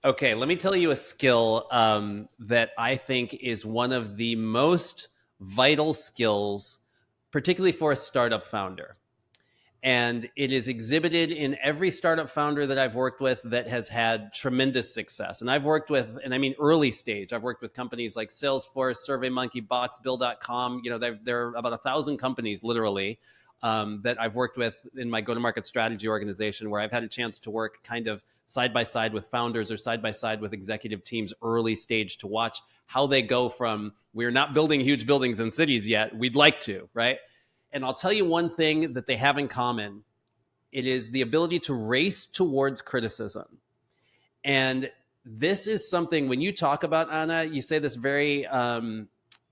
Okay, let me tell you a skill that I think is one of the most vital skills, particularly for a startup founder. And it is exhibited in every startup founder that I've worked with that has had tremendous success. And I've worked with, and I mean early stage, I've worked with companies like Salesforce, SurveyMonkey, Box, Bill.com. There are about 1,000 companies literally that I've worked with in my go-to-market strategy organization, where I've had a chance to work kind of side by side with founders or side by side with executive teams early stage to watch how they go from, we're not building huge buildings in cities yet, we'd like to, right? And I'll tell you one thing that they have in common. It is the ability to race towards criticism. And this is something, when you talk about, Anna, you say this very,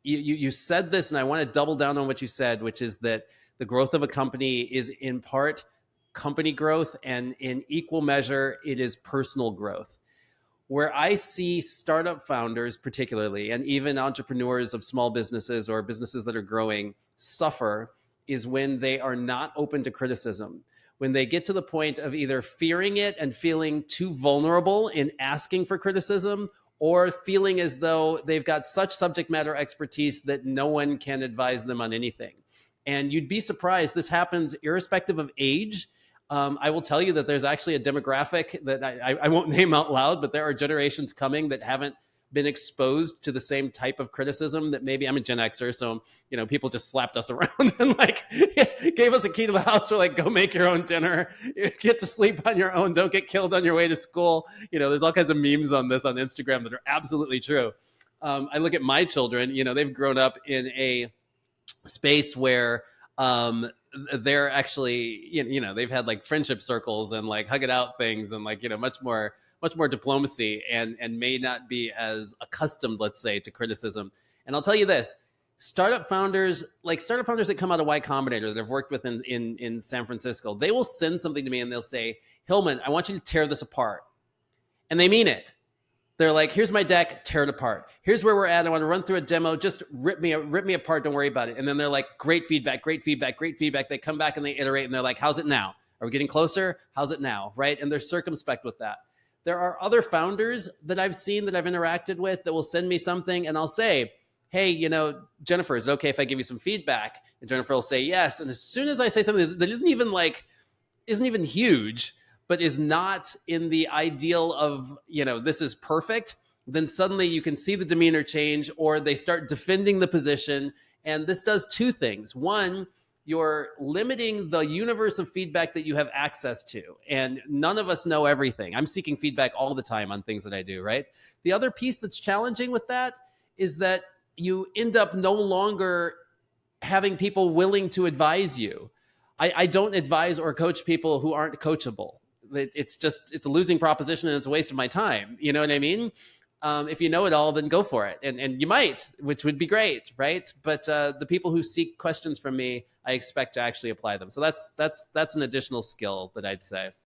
you said this, and I want to double down on what you said, which is that the growth of a company is in part company growth, and in equal measure, it is personal growth. Where I see startup founders, particularly, and even entrepreneurs of small businesses or businesses that are growing, suffer is when they are not open to criticism. When they get to the point of either fearing it and feeling too vulnerable in asking for criticism, or feeling as though they've got such subject matter expertise that no one can advise them on anything. And you'd be surprised, this happens irrespective of age. I will tell you that there's actually a demographic that I won't name out loud, but there are generations coming that haven't been exposed to the same type of criticism that maybe I'm a Gen Xer. So, people just slapped us around and like gave us a key to the house. We're like, go make your own dinner, get to sleep on your own. Don't get killed on your way to school. There's all kinds of memes on this on Instagram that are absolutely true. I look at my children, they've grown up in a space where they're actually, they've had like friendship circles and like hug it out things and like, much more diplomacy, and may not be as accustomed, let's say, to criticism. And I'll tell you this, startup founders that come out of Y Combinator that I've worked with in San Francisco, they will send something to me and they'll say, Hilmon, I want you to tear this apart. And they mean it. They're like, here's my deck, tear it apart. Here's where we're at. I want to run through a demo. Just rip me apart. Don't worry about it. And then they're like, great feedback, great feedback, great feedback. They come back and they iterate and they're like, how's it now? Are we getting closer? How's it now? Right? And they're circumspect with that. There are other founders that I've seen that I've interacted with that will send me something and I'll say, hey, Jennifer, is it okay if I give you some feedback? And Jennifer will say yes. And as soon as I say something that isn't even huge, but is not in the ideal of, this is perfect, then suddenly you can see the demeanor change, or they start defending the position. And this does two things. One, you're limiting the universe of feedback that you have access to. And none of us know everything. I'm seeking feedback all the time on things that I do, right? The other piece that's challenging with that is that you end up no longer having people willing to advise you. I don't advise or coach people who aren't coachable. It's a losing proposition and it's a waste of my time. You know what I mean? If you know it all, then go for it. And you might, which would be great, right? But the people who seek questions from me, I expect to actually apply them. So that's an additional skill that I'd say.